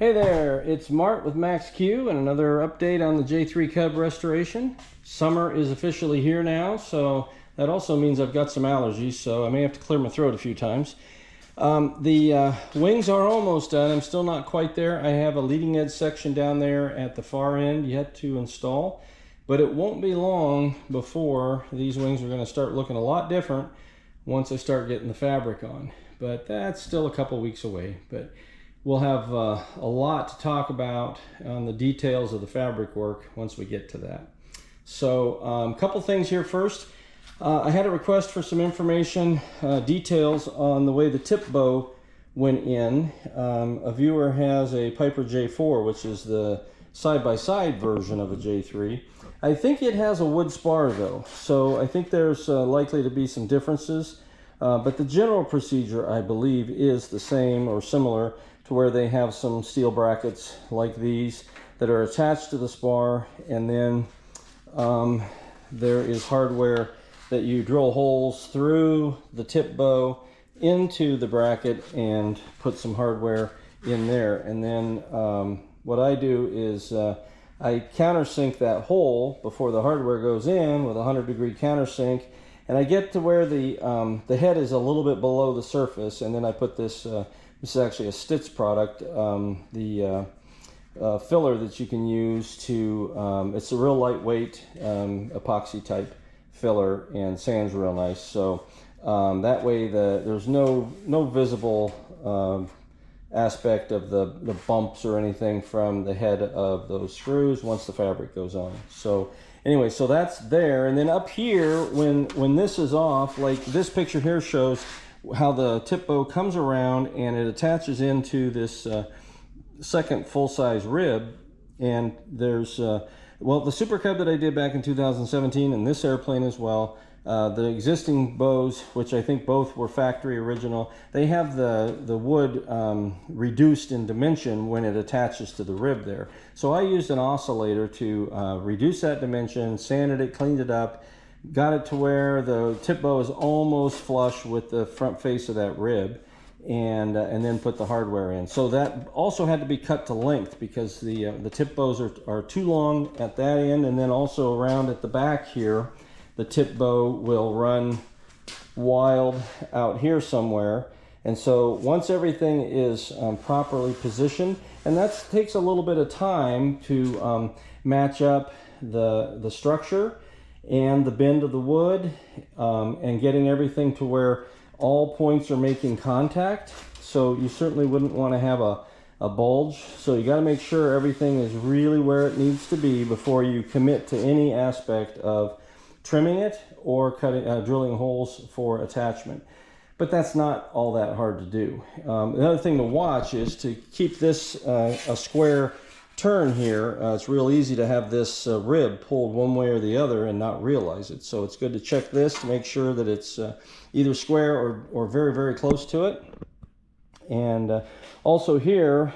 Hey there, it's Mart with Max Q and another update on the J3 Cub Restoration. Summer is officially here now, so that also means I've got some allergies, so I may have to clear my throat a few times. The wings are almost done. I'm still not quite there. I have a leading edge section down there at the far end yet to install, but it won't be long before these wings are going to start looking a lot different once I start getting the fabric on. But that's still a couple weeks away. But we'll have a lot to talk about on the details of the fabric work once we get to that. So a couple things here first. I had a request for some information, details on the way the tip bow went in. A viewer has a Piper J4, which is the side-by-side version of a J3. I think it has a wood spar though, so I think there's likely to be some differences. But the general procedure, I believe, is the same or similar, to where they have some steel brackets like these that are attached to the spar, and then there is hardware that you drill holes through the tip bow into the bracket and put some hardware in there. And then what I do is I countersink that hole before the hardware goes in with a 100-degree countersink, and I get to where the head is a little bit below the surface, and then I put this this is actually a Stitz product, the filler that you can use to, it's a real lightweight epoxy type filler and sands real nice. So that way there's no visible aspect of the bumps or anything from the head of those screws once the fabric goes on. So anyway, so that's there. And then up here, when this is off, like this picture here shows how the tip bow comes around and it attaches into this second full-size rib. And there's well, the Super Cub that I did back in 2017 and this airplane as well, the existing bows, which I think both were factory original, they have the wood reduced in dimension when it attaches to the rib there. So I used an oscillator to reduce that dimension, sanded it, cleaned it up, got it to where the tip bow is almost flush with the front face of that rib, and then put the hardware in. So that also had to be cut to length because the tip bows are too long at that end, and then also around at the back here, the tip bow will run wild out here somewhere. And so once everything is properly positioned, and that takes a little bit of time to match up the structure and the bend of the wood, and getting everything to where all points are making contact. So you certainly wouldn't want to have a bulge. So you got to make sure everything is really where it needs to be before you commit to any aspect of trimming it or cutting, drilling holes for attachment. But that's not all that hard to do. Another thing to watch is to keep this a square turn here. It's real easy to have this rib pulled one way or the other and not realize it. So it's good to check this to make sure that it's either square or very, very close to it. And also here,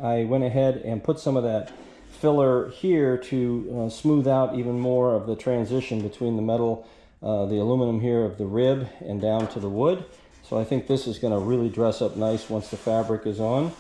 I went ahead and put some of that filler here to smooth out even more of the transition between the metal, the aluminum here of the rib and down to the wood. So I think this is going to really dress up nice once the fabric is on.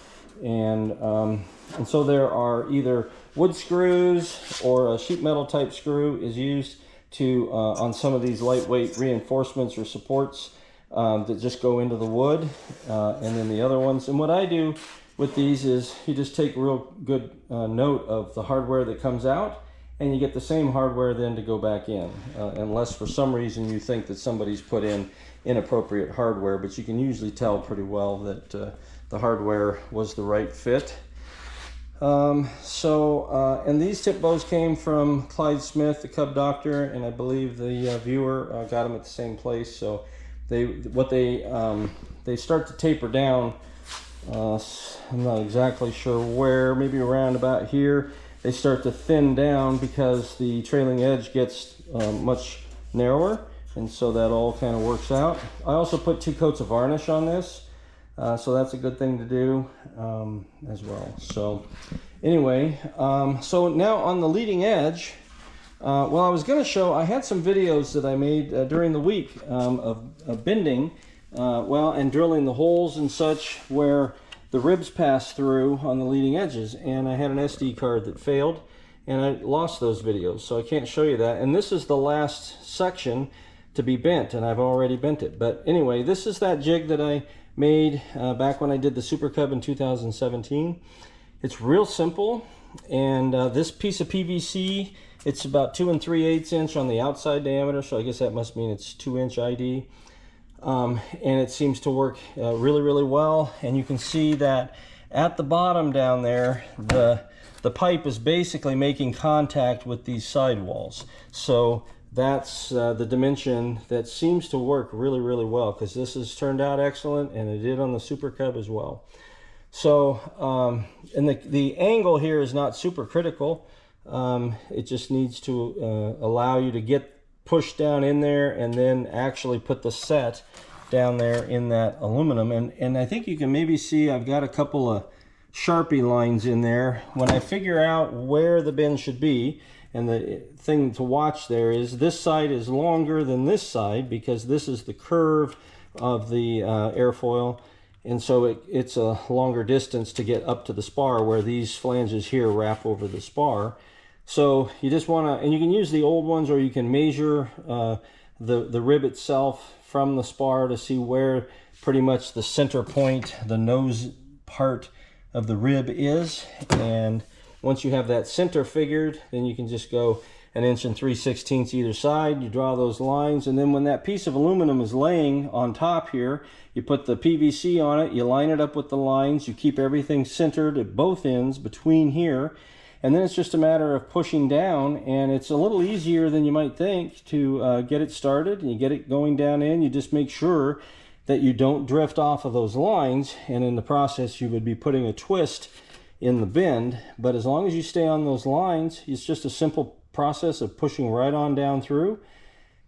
And so there are either wood screws or a sheet metal type screw is used to on some of these lightweight reinforcements or supports that just go into the wood, and then the other ones. And what I do with these is you just take real good note of the hardware that comes out, and you get the same hardware then to go back in, unless for some reason you think that somebody's put in inappropriate hardware, but you can usually tell pretty well that the hardware was the right fit. And these tip bows came from Clyde Smith, the Cub Doctor, and I believe the viewer got them at the same place. So they start to taper down. I'm not exactly sure where, maybe around about here. They start to thin down because the trailing edge gets much narrower, and so that all kind of works out. I also put 2 coats of varnish on this. So that's a good thing to do as well. So anyway, so now on the leading edge, well, I was going to show, I had some videos that I made during the week of bending, well, and drilling the holes and such where the ribs passed through on the leading edges, and I had an SD card that failed, and I lost those videos, so I can't show you that. And this is the last section to be bent, and I've already bent it. But anyway, this is that jig that I made back when I did the Super Cub in 2017. It's real simple, and this piece of PVC, it's about 2 3/8 inch on the outside diameter, so I guess that must mean it's 2-inch ID. And it seems to work really, really well. And you can see that at the bottom down there, the pipe is basically making contact with these sidewalls. So that's the dimension that seems to work really, really well, because this has turned out excellent, and it did on the Super Cub as well. So, and the angle here is not super critical. It just needs to allow you to get pushed down in there and then actually put the set down there in that aluminum. And I think you can maybe see I've got a couple of Sharpie lines in there. When I figure out where the bend should be, and the thing to watch there is this side is longer than this side, because this is the curve of the airfoil, and so it's a longer distance to get up to the spar, where these flanges here wrap over the spar. So you just want to, and you can use the old ones, or you can measure the rib itself from the spar to see where pretty much the center point, the nose part of the rib is. And once you have that center figured, then you can just go 1 3/16 inches either side. You draw those lines, and then when that piece of aluminum is laying on top here, you put the PVC on it, you line it up with the lines, you keep everything centered at both ends between here, and then it's just a matter of pushing down. And it's a little easier than you might think to get it started, and you get it going down in. You just make sure that you don't drift off of those lines, and in the process you would be putting a twist in the bend. But as long as you stay on those lines, it's just a simple process of pushing right on down through,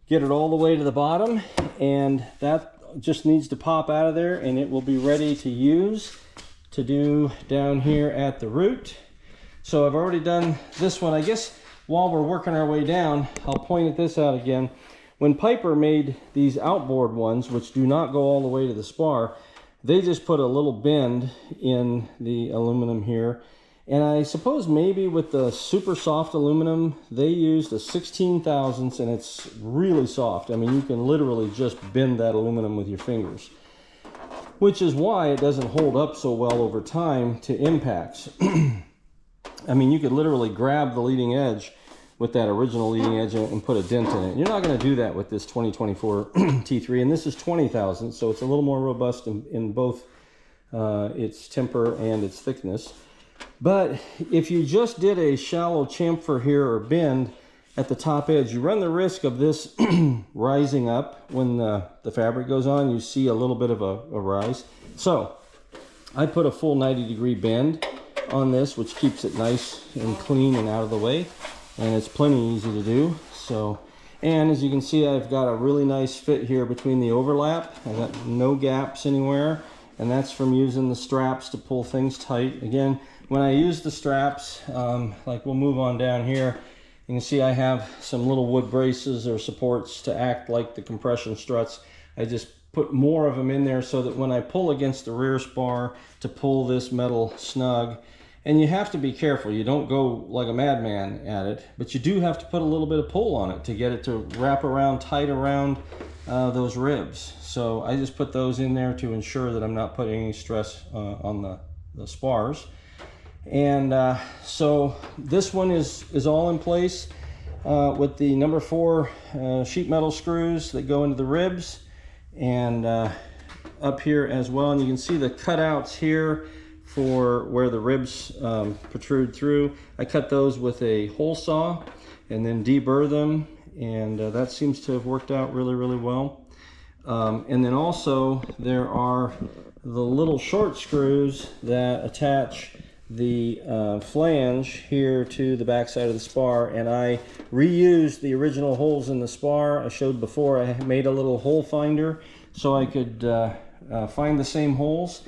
get it all the way to the bottom, and that just needs to pop out of there, and it will be ready to use to do down here at the root. So I've already done this one. I guess while we're working our way down, I'll point at this out again. When Piper made these outboard ones, which do not go all the way to the spar, they just put a little bend in the aluminum here. And I suppose maybe with the super soft aluminum, they used a 16 thousandths, and it's really soft. I mean, you can literally just bend that aluminum with your fingers, which is why it doesn't hold up so well over time to impacts. I mean, you could literally grab the leading edge with that original leading edge and put a dent in it. You're not going to do that with this 2024 T3, and this is 20 thousandths, so it's a little more robust in both its temper and its thickness. But if you just did a shallow chamfer here or bend at the top edge, you run the risk of this rising up when the fabric goes on. You see a little bit of a rise. So I put a full 90-degree bend on this, which keeps it nice and clean and out of the way, and it's plenty easy to do. So, and as you can see, I've got a really nice fit here between the overlap. I've got no gaps anywhere, and that's from using the straps to pull things tight. Again, when I use the straps, like we'll move on down here, you can see I have some little wood braces or supports to act like the compression struts. I just put more of them in there so that when I pull against the rear spar to pull this metal snug, and you have to be careful, you don't go like a madman at it, but you do have to put a little bit of pull on it to get it to wrap around tight around those ribs. So I just put those in there to ensure that I'm not putting any stress on the spars. And so this one is all in place with the number 4 sheet metal screws that go into the ribs, and up here as well. And you can see the cutouts here for where the ribs protrude through. I cut those with a hole saw and then deburr them, and that seems to have worked out really, really well. And then also there are the little short screws that attach the flange here to the back side of the spar, and I reused the original holes in the spar I showed before. I made a little hole finder so I could find the same holes.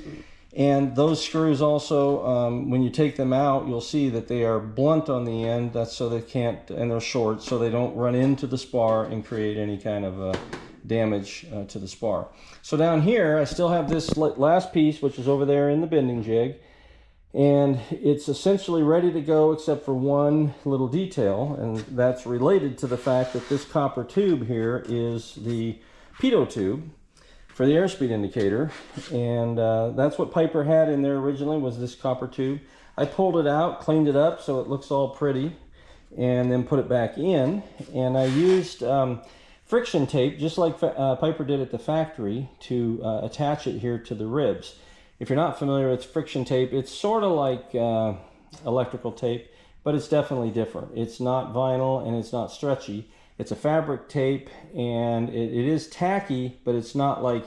And those screws also, when you take them out, you'll see that they are blunt on the end. That's so they can't, and they're short, so they don't run into the spar and create any kind of damage to the spar. So down here I still have this last piece, which is over there in the bending jig, and it's essentially ready to go except for one little detail, and that's related to the fact that this copper tube here is the pitot tube for the airspeed indicator, and that's what Piper had in there originally, was this copper tube. I pulled it out, cleaned it up so it looks all pretty, and then put it back in, and I used friction tape, just like Piper did at the factory, to attach it here to the ribs. If you're not familiar with friction tape, it's sort of like electrical tape, but it's definitely different. It's not vinyl and it's not stretchy. It's a fabric tape, and it is tacky, but it's not like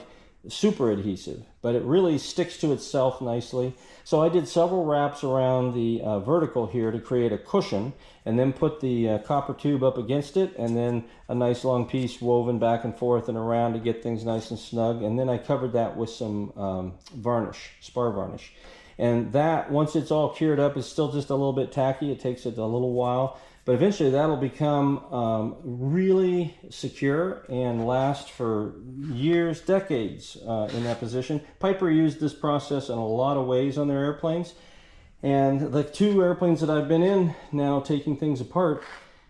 super adhesive, but it really sticks to itself nicely. So I did several wraps around the vertical here to create a cushion, and then put the copper tube up against it, and then a nice long piece woven back and forth and around to get things nice and snug. And then I covered that with some varnish, spar varnish. And that, once it's all cured up, is still just a little bit tacky. It takes it a little while, but eventually that'll become really secure and last for years, decades in that position. Piper used this process in a lot of ways on their airplanes. And the two airplanes that I've been in now, taking things apart,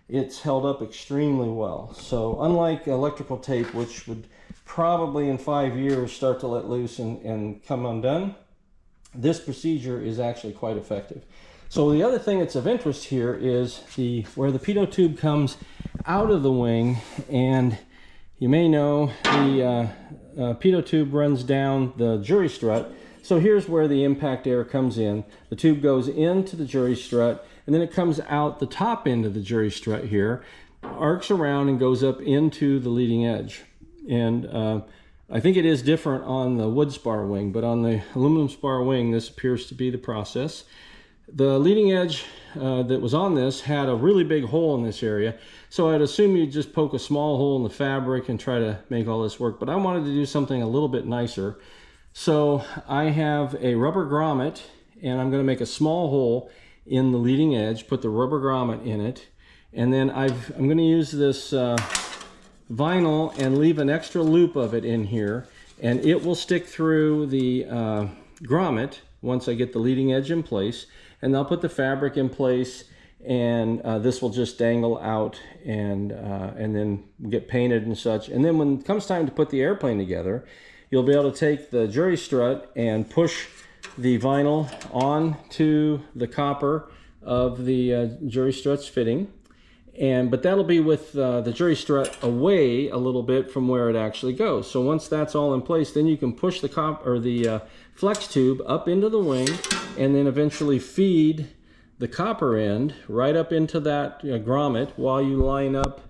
it's held up extremely well. So unlike electrical tape, which would probably in 5 years start to let loose and come undone, this procedure is actually quite effective. So the other thing that's of interest here is where the pitot tube comes out of the wing, and you may know the pitot tube runs down the jury strut. So here's where the impact air comes in. The tube goes into the jury strut, and then it comes out the top end of the jury strut here, arcs around and goes up into the leading edge. And I think it is different on the wood spar wing, but on the aluminum spar wing, this appears to be the process. The leading edge that was on this had a really big hole in this area, so I'd assume you'd just poke a small hole in the fabric and try to make all this work, but I wanted to do something a little bit nicer. So I have a rubber grommet, and I'm going to make a small hole in the leading edge, put the rubber grommet in it, and then I'm going to use this vinyl and leave an extra loop of it in here, and it will stick through the grommet once I get the leading edge in place, and I'll put the fabric in place, and this will just dangle out and then get painted and such. And then when it comes time to put the airplane together, you'll be able to take the jury strut and push the vinyl onto the copper of the jury strut's fitting. But that'll be with the jury strut away a little bit from where it actually goes. So once that's all in place, then you can push the flex tube up into the wing, and then eventually feed the copper end right up into that grommet while you line up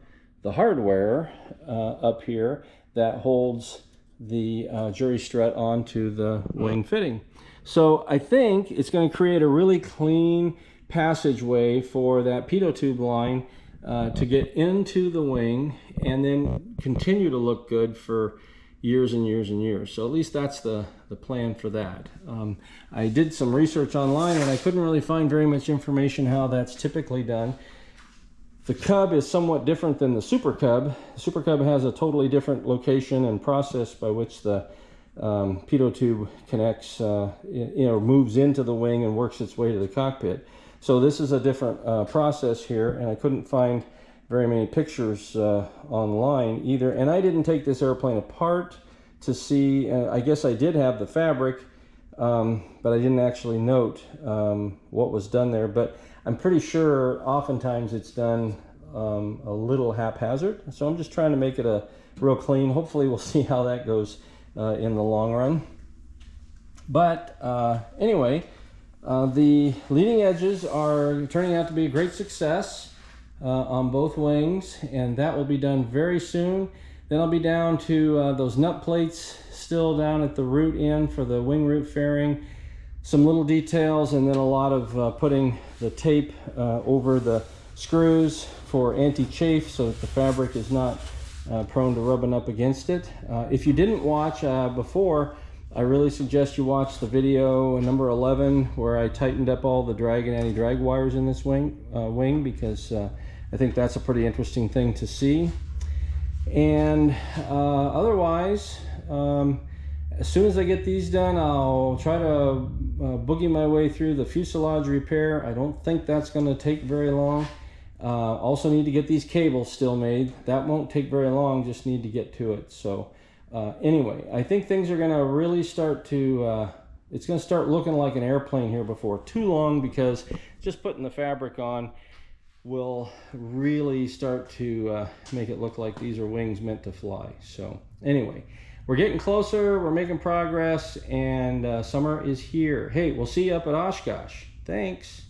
the hardware up here that holds the jury strut onto the wing fitting. So I think it's going to create a really clean passageway for that pitot tube line to get into the wing and then continue to look good for years and years and years. So at least that's the plan for that. I did some research online, and I couldn't really find very much information how that's typically done. The Cub is somewhat different than the Super Cub. The Super Cub has a totally different location and process by which the pitot tube connects, moves into the wing and works its way to the cockpit. So this is a different process here, and I couldn't find very many pictures online either. And I didn't take this airplane apart to see, I guess I did have the fabric, but I didn't actually note what was done there. But I'm pretty sure oftentimes it's done a little haphazard. So I'm just trying to make it a real clean. Hopefully we'll see how that goes in the long run. But anyway, the leading edges are turning out to be a great success on both wings, and that will be done very soon. Then I'll be down to those nut plates still down at the root end for the wing root fairing, some little details, and then a lot of putting the tape over the screws for anti-chafe so that the fabric is not prone to rubbing up against it. If you didn't watch before, I really suggest you watch the video number 11 where I tightened up all the drag and anti-drag wires in this wing because I think that's a pretty interesting thing to see. And otherwise, as soon as I get these done, I'll try to boogie my way through the fuselage repair. I don't think that's going to take very long. Also need to get these cables still made. That won't take very long, just need to get to it. So anyway, I think things are going to really start to, it's going to start looking like an airplane here before too long, because just putting the fabric on will really start to make it look like these are wings meant to fly. So anyway, we're getting closer, we're making progress, and summer is here. Hey, we'll see you up at Oshkosh. Thanks.